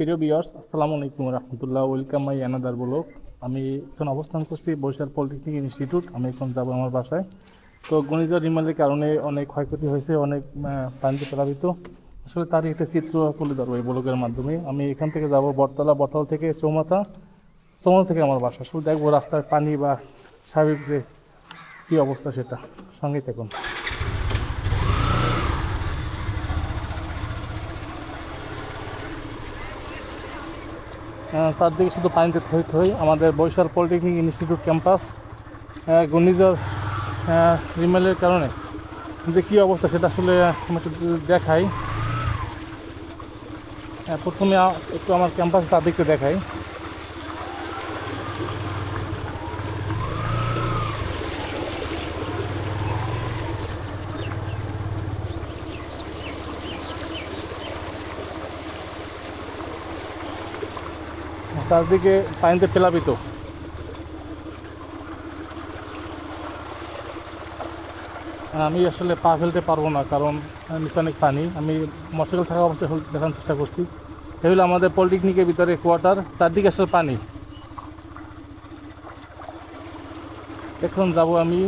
প্রিয় ভিউয়ার্স, আসসালামু আলাইকুম রহমতুল্লাহ। Welcome my another blog. আমি এখন অবস্থান করছি বরিশাল পলিটেকনিক ইনস্টিটিউট। আমি এখন যাব আমার বাসায়। তো ঘূর্ণিঝড় রিমালের কারণে অনেক ক্ষয়ক্ষতি হয়েছে, অনেক পানিতে প্লাবিত। আসলে তারই একটা চিত্র তুলে ধরবো এই ব্লগের মাধ্যমে। আমি এখান থেকে যাব বটতলা, বটতলা থেকে চৌমাথা, চৌমাথা থেকে আমার বাসা। শুধু দেখবো রাস্তার পানি বা স্বাভাবিক যে কী অবস্থা সেটা। সঙ্গেই থাকুন। চারদিকে শুধু পানিতে থই থই। আমাদের বরিশাল পলিটেকনিক ইনস্টিটিউট ক্যাম্পাস ঘূর্ণিঝড় রিমেলের কারণে যে কী অবস্থা সেটা আসলে আমি একটু দেখাই। প্রথমে একটু আমার ক্যাম্পাসের চারদিকটা দেখাই। চারদিকে পানিতে প্লাবিত। আমি আসলে পা ফেলতে পারবো না, কারণ নিচে অনেক পানি। আমি মোটরসাইকেল থাকা অবস্থায় দেখানোর চেষ্টা করছি। এগুলো আমাদের পলিটেকনিকের ভিতরে কোয়ার্টার, চারদিকে আসলে পানি। এখন যাব আমি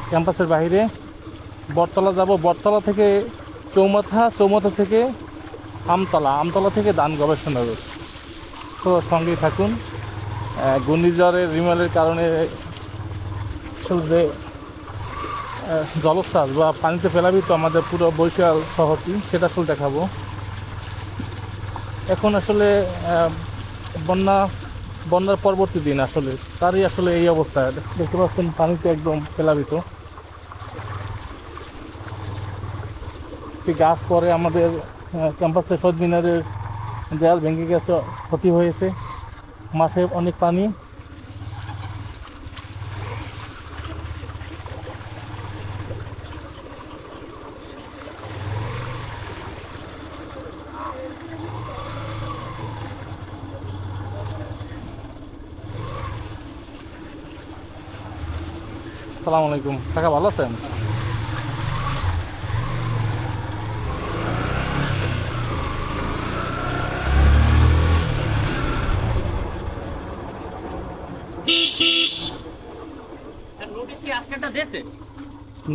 ক্যাম্পাসের বাইরে। বটতলা যাব, বটতলা থেকে চৌমাথা, চৌমাথা থেকে আমতলা, আমতলা থেকে ধান গবেষণাগার। তো সঙ্গেই থাকুন। ঘূর্ণিঝড়ের রিমেলের কারণে যে জলোচ্ছ্বাস বা পানিতে প্লাবিত আমাদের পুরো বরিশাল শহরটি, সেটা আসলে দেখাবো। এখন আসলে বন্যার পরবর্তী দিন, আসলে তারই আসলে এই অবস্থা। দেখতে পাচ্ছেন পানিতে একদম প্লাবিত। গাছ পরে আমাদের ক্যাম্পাসের শহীদ মিনারের দেয়াল ভেঙে গেছে, ক্ষতি হয়েছে। মাঠে অনেক পানি। আসসালামু আলাইকুম। কাকা ভালো আছেন?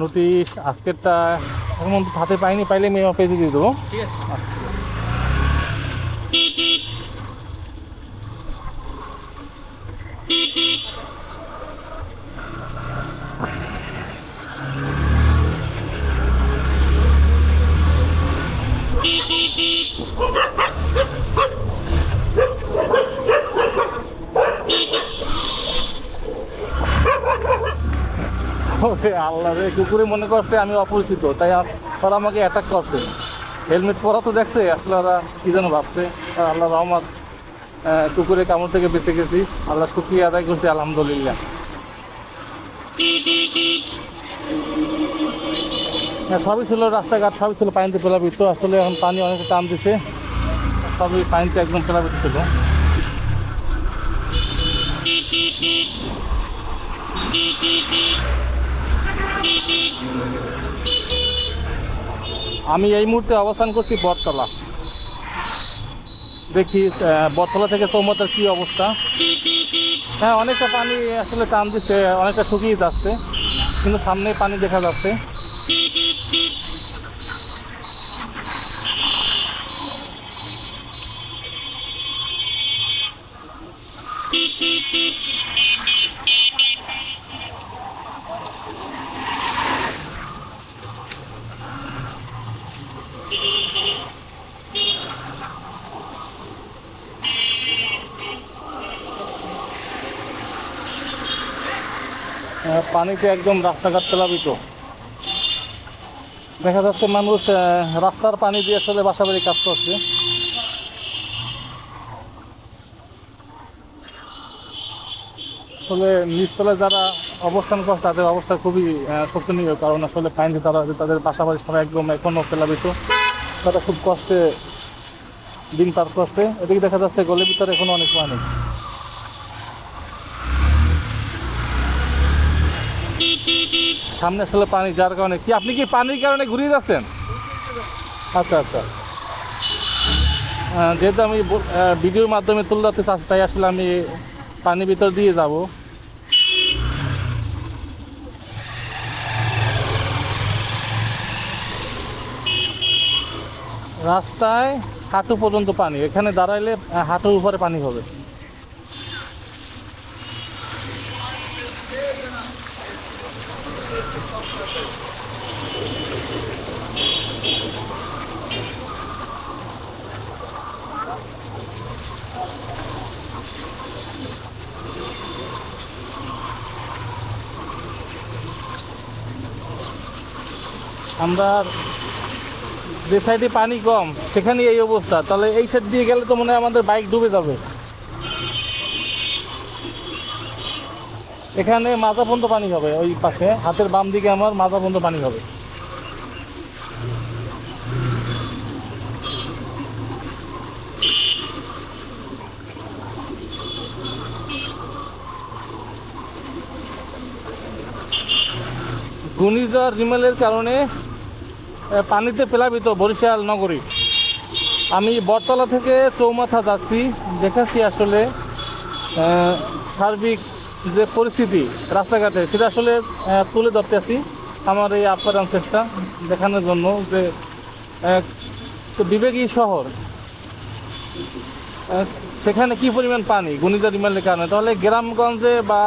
নোটিশ আজকেরটা এখন হাতে পাইনি, পাইলে আমি পেজে দিয়ে দেবো। ঠিক আছে। আল্লাহ রে, কুকুরে মনে করছে আমি অপরিচিত, তাই ওরা আমাকে অ্যাটাক করছে। হেলমেট পরা তো দেখছে, আসলে ওরা কী যেন ভাবছে। আল্লাহ রহমত, কুকুরে কামড় থেকে বেঁচে গেছি। আল্লাহ শুকরিয়া আদায় করছি, আলহামদুলিল্লাহ। সবই ছিল রাস্তাঘাট, সবই ছিল পানিতে প্লাবিত। আসলে এখন পানি অনেক টান দিছে, সবই পানিতে একদম প্লাবিত ছিল। আমি এই মুহূর্তে অবস্থান করছি বটতলা। দেখি বটতলা থেকে চৌমাথার কী অবস্থা। হ্যাঁ, অনেকটা পানি আসলে টান দিচ্ছে, অনেকটা শুকিয়ে যাচ্ছে, কিন্তু সামনে পানি দেখা যাচ্ছে। পানিতে একদম রাস্তাঘাট প্লাবিত। দেখা যাচ্ছে মানুষ রাস্তার পানি দিয়ে আসলে বাসা বাড়ি কাজ করছে। আসলে নিচতলায় যারা অবস্থান করছে তাদের অবস্থা খুবই শোচনীয়, কারণ আসলে পানিতে তাদের বাসা বাড়ি সবাই একদম এখনও প্লাবিত। তারা খুব কষ্টে দিন পার করছে। এদিকে দেখা যাচ্ছে গলির ভিতরে এখনো অনেক পানি। সামনে আসলে পানি, যার কারণে কি আপনি কি পানির কারণে ঘুরিয়ে যাচ্ছেন? আচ্ছা আচ্ছা, যেহেতু আমি ভিডিওর মাধ্যমে তুলে ধরতে চাচ্ছি, তাই আসলে আমি পানির ভিতর দিয়ে যাব। রাস্তায় হাঁটু পর্যন্ত পানি, এখানে দাঁড়াইলে হাঁটুর উপরে পানি হবে। আমরা যে সাইডে পানি কম সেখানে এই অবস্থা, তাহলে এই সাইড দিয়ে গেলে তো মনে হয় আমাদের বাইক ডুবে যাবে। এখানে মাজা পর্যন্ত পানি হবে, ওই পাশে হাতের বাম দিকে আমার মাজা পর্যন্ত পানি হবে। ঘূর্ণিঝড় রিমেলের কারণে পানিতে প্লাবিত বরিশাল নগরী। আমি বটতলা থেকে চৌমাথা যাচ্ছি, দেখাচ্ছি আসলে সার্বিক যে পরিস্থিতি রাস্তাঘাটে সেটা আসলে তুলে ধরতে আছি আমার এই আপ্যায়ন চেষ্টা দেখানোর জন্য যে বিবেকী শহর, সেখানে কি পরিমাণ পানি ঘূর্ণিঝড় রিমেলের কারণে। তাহলে গ্রামগঞ্জে বা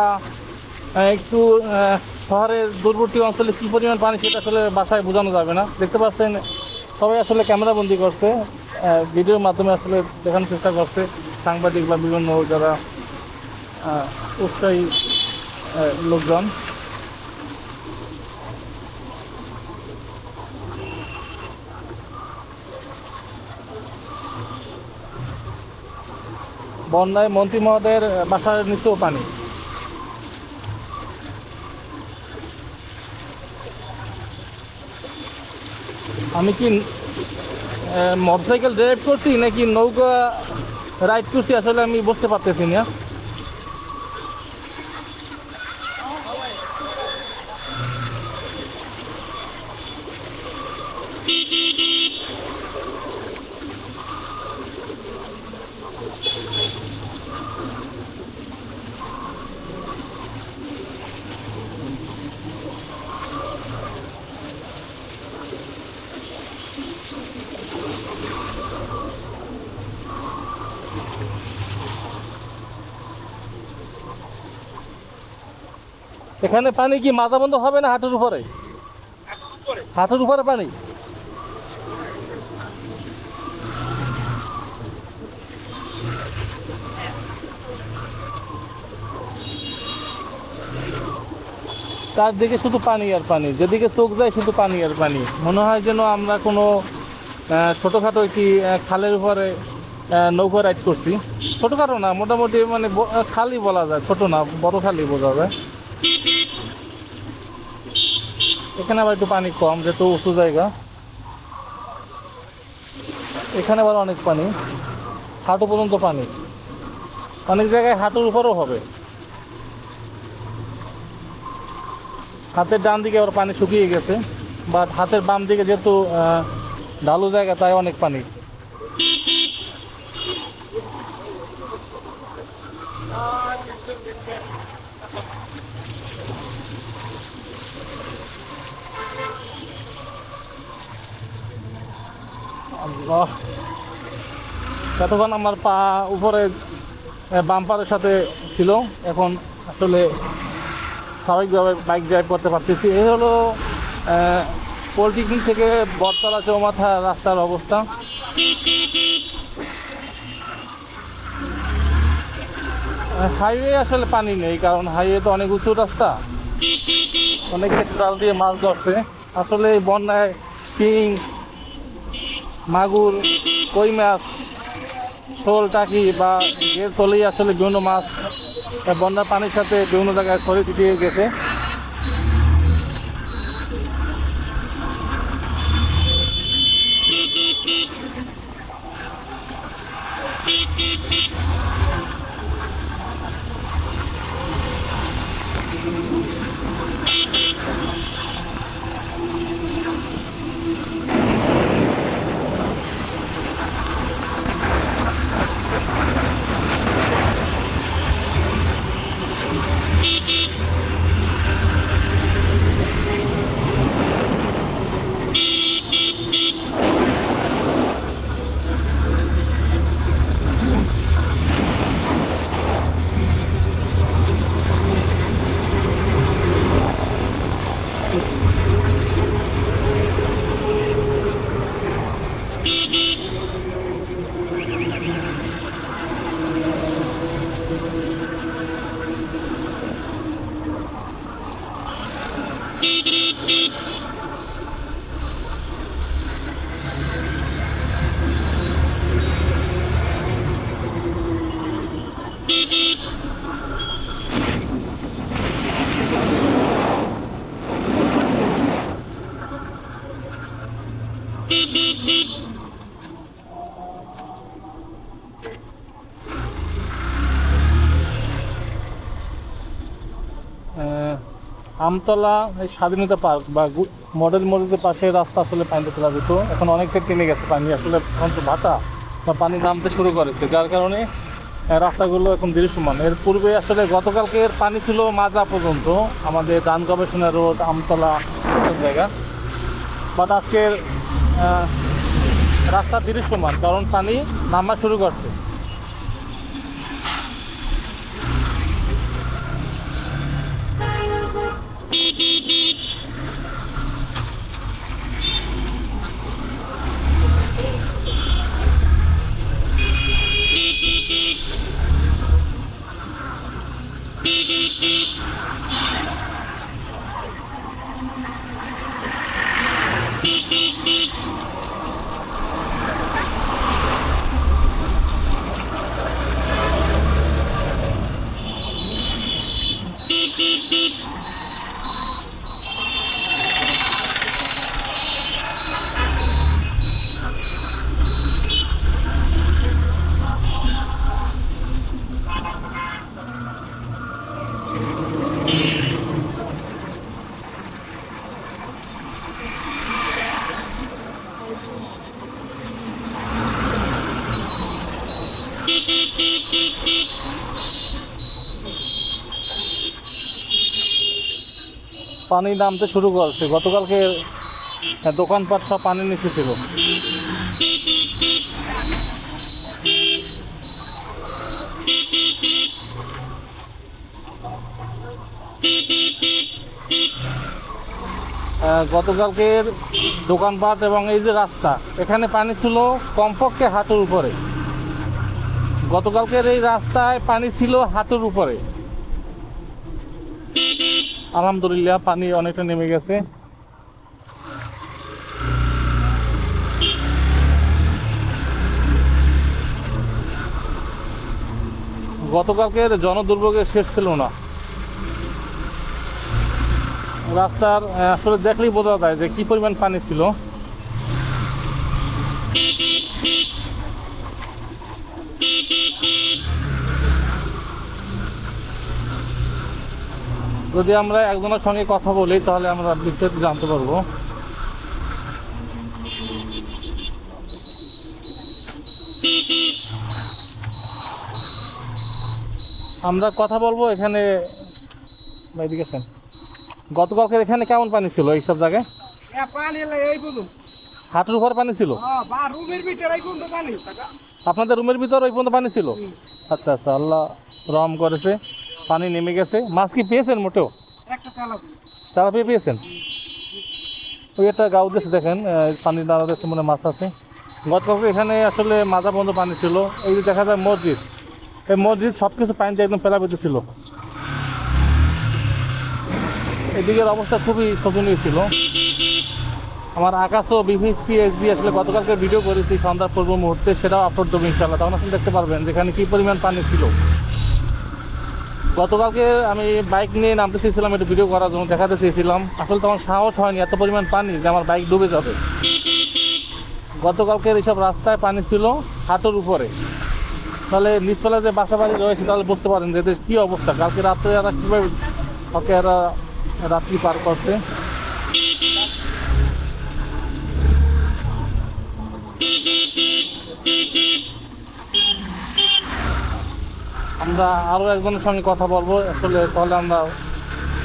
একটু শহরের দূরবর্তী অঞ্চলে কী পরিমাণ পানি সেটা আসলে বাসায় বোঝানো যাবে না। দেখতে পাচ্ছেন সবাই আসলে ক্যামেরাবন্দি করছে, ভিডিওর মাধ্যমে আসলে দেখানোর চেষ্টা করছে সাংবাদিক বা বিভিন্ন যারা উৎসাহী লোকজন। বন্যায় মন্ত্রী মহোদয়ের বাসার নিচেও পানি। আমি কি মোটরসাইকেল ড্রাইভ করছি নাকি নৌকা রাইড করছি আসলে আমি বুঝতে পারতেছি না। এখানে পানি কি মাথা বন্ধ হবে না হাঁটুর উপরে? হাঁটুর উপরে পানি। চারদিকে শুধু পানি আর পানি, যেদিকে চোখ যায় শুধু পানি আর পানি। মনে হয় যেন আমরা কোনো ছোটোখাটো একটি খালের উপরে নৌকা রাইড করছি। ছোটোখাটো না, মোটামুটি মানে খালি বলা যায়, ছোট না বড় খালি বোঝা যায়। এখানে আবার একটু পানি কম, যেহেতু উঁচু জায়গা। এখানে আবার অনেক পানি, হাঁটু পর্যন্ত পানি, অনেক জায়গায় হাঁটুর উপরেও হবে। হাতের ডান দিকে আবার পানি শুকিয়ে গেছে, বাট হাতের বাম দিকে যেহেতু ঢালু জায়গা তাই অনেক পানি। এতক্ষণ আমার পা উপরে বাম্পারের সাথে ছিল, এখন আসলে স্বাভাবিকভাবে বাইক ড্রাইভ করতে পারতেছি। এই হলো পলিটেকনিক থেকে বটতলা চৌমাথা রাস্তার অবস্থা। হাইওয়ে আসলে পানি নেই, কারণ হাইওয়ে তো অনেক উঁচু রাস্তা, অনেকে জাল দিয়ে মাছ ধরছে। আসলে এই বন্যায় শিং, মাগুর, কই মাছ, শোল, টাকি বা এর তলেই আসলে বিভিন্ন মাছ বন্যার পানির সাথে বিভিন্ন জায়গায় ছড়িয়ে ছিটিয়ে গেছে। আমতলা এই স্বাধীনতা পার্ক বা মডেল মসজিদের পাশে রাস্তা আসলে পানিতে তোলা যেত, এখন অনেকটা টেনে গেছে পানি, আসলে এখন তো ভাটা বা পানি নামতে শুরু করেছে, যার কারণে রাস্তাগুলো এখন দৃশ্যমান। এর পূর্বে আসলে গতকালকের পানি ছিল মাজা পর্যন্ত, আমাদের ধান গবেষণা রোড, আমতলা জায়গা, বাট আজকের রাস্তা দৃশ্যমান, কারণ পানি নামা শুরু করছে। পানি নামতে শুরু করছে, গতকালকে দোকানপাট সব পানির নিচে ছিল। গতকালকের দোকানপাট এবং এই যে রাস্তা, এখানে পানি ছিল কমপক্ষে হাঁটুর উপরে। গতকালকের এই রাস্তায় পানি ছিল হাঁটুর উপরে। আলহামদুলিল্লাহ পানি অনেকটা নেমে গেছে। গতকালকের জনদুর্ভোগের শেষ ছিল না। রাস্তার আসলে দেখলেই বোঝা যায় যে কি পরিমাণ পানি ছিল। যদি আমরা একজনের সঙ্গে কথা বলি তাহলে আমরা বিস্তারিত জানতে পারবো। আমরা কথা বলবো এখানে। গতকালকে এখানে কেমন পানি ছিল এইসব জায়গায়? হাঁটুর উপর পানি ছিল? আপনাদের রুমের ভিতর ওই পর্যন্ত পানি ছিল? আচ্ছা আচ্ছা, আল্লাহ রহম করেছে, পানি নেমে গেছে। মাছ কি পেয়েছেন? মোটেও তেলাপিয়া পেয়েছেন? ওই একটা গাঁও দেশে দেখেন পানি দাঁড়াতে মনে মাছ আছে। গতকালকে এখানে আসলে মাজা পর্যন্ত পানি ছিল। এই যে দেখা যায় মসজিদ, এই মসজিদ সব কিছু পানিতে একদম পেলাপিতে ছিল। এদিকের অবস্থা খুবই শোচনীয় ছিল। আমার আকাশও বিভিপিএসবি আসলে গতকালকে ভিডিও করেছি সন্ধ্যার পূর্ব মুহূর্তে, সেটাও আপলোড দেবো ইনশাআল্লাহ, তখন আসলে দেখতে পারবেন যেখানে কী পরিমাণ পানি ছিল। গতকালকে আমি বাইক নিয়ে নামতে চেয়েছিলাম একটু ভিডিও করার জন্য, দেখাতে চেয়েছিলাম, আসলে তখন সাহস হয়নি, এত পরিমাণ পানি যে আমার বাইক ডুবে যাবে। গতকালকের এইসব রাস্তায় পানি ছিল হাঁটুর উপরে। তাহলে নিচতলা যে বাসা বাড়ি রয়েছে তাহলে বুঝতে পারেন যে এদের কী অবস্থা। কালকে রাত্রে এরা কীভাবে এরা রাত্রি পার করছে। আমরা আরও একজনের সঙ্গে কথা বলবো আসলে, তাহলে আমরা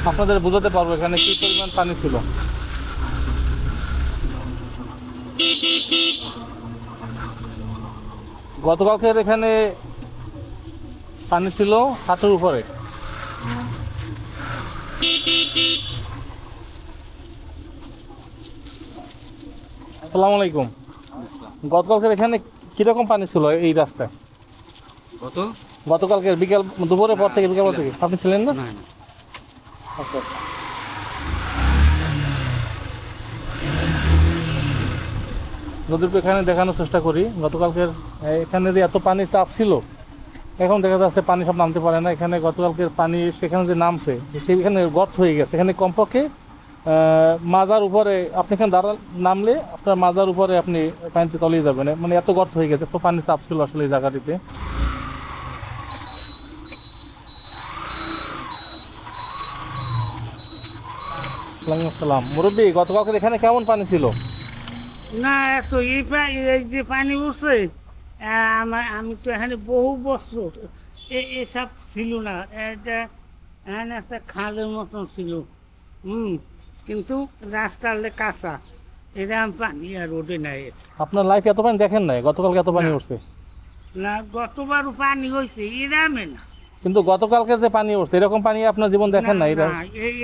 আপনাদের বোঝাতে পারবো এখানে কী পরিমাণ পানি ছিল। গতকালকের এখানে পানি ছিল হাঁটুর উপরে। আসসালামু আলাইকুম। গতকালকের এখানে কিরকম পানি ছিল এই রাস্তায়? কত? গতকালকের বিকেল দুপুরের পর থেকে বিকেল থেকে আপনি ছিলেন না? না আচ্ছা। নদীর এখানে দেখানোর চেষ্টা করি গতকালকের এখানে যে এত পানি চাপ ছিল, এখন দেখা যাচ্ছে পানি সব নামতে পারে না। এখানে গতকালকের পানি সেখানে যে নামছে সেখানে গর্ত হয়ে গেছে। এখানে কমপক্ষে মাজার উপরে আপনি এখানে নামলে আপনার মাজার উপরে আপনি পানিতে তলিয়ে যাবেন, মানে এত গর্ত হয়ে গেছে, এত পানি চাপ ছিল আসলে এই জায়গাটিতে। ওয়ালাইকুম আসসালাম। মুরব্বী, গতকালকের এখানে কেমন পানি ছিল? না এত এই যে পানি উঠছে আমি তো এখানে বহু বছর এসব ছিল না। এটা এখানে একটা খালের মতন ছিল, কিন্তু রাস্তার কাঁচা, এরকম পানি আর ওঠে নাই। আপনার লাইফে এত পানি দেখেন নাই? গতকালকে এত পানি না। উঠছে? না, গতবারও পানি হয়েছে এরামে না। কিন্তু গতকালকের যে পানি উঠছে এরকম পানি আপনার জীবন দেখেন নাই? না,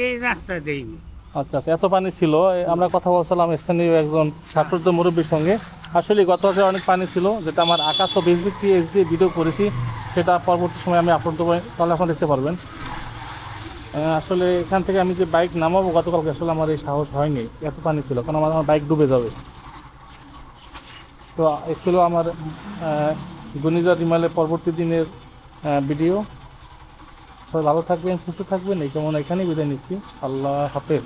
এই রাস্তা দেয়নি। আচ্ছা আচ্ছা, এত পানি ছিল। আমরা কথা বলছিলাম স্থানীয় একজন ছাত্রদ মুরব্বীর সঙ্গে। আসলে গতকালকে অনেক পানি ছিল, যেটা আমার আকাশ ও ফেসবুক দিয়ে ভিডিও করেছি, সেটা পরবর্তী সময় আমি আপলোড দেবো, তাহলে আপনারা দেখতে পারবেন। আসলে এখান থেকে আমি যে বাইক নামাবো গতকালকে আসলে আমার এই সাহস হয়নি, এত পানি ছিল, কারণ আমার বাইক ডুবে যাবে। তো এই ছিল আমার ঘূর্ণিঝড় রিমালের পরবর্তী দিনের ভিডিও। সবাই ভালো থাকবেন, সুস্থ থাকবেন, এই কেমন এখানেই বিদায় নিচ্ছি। আল্লাহ হাফেজ।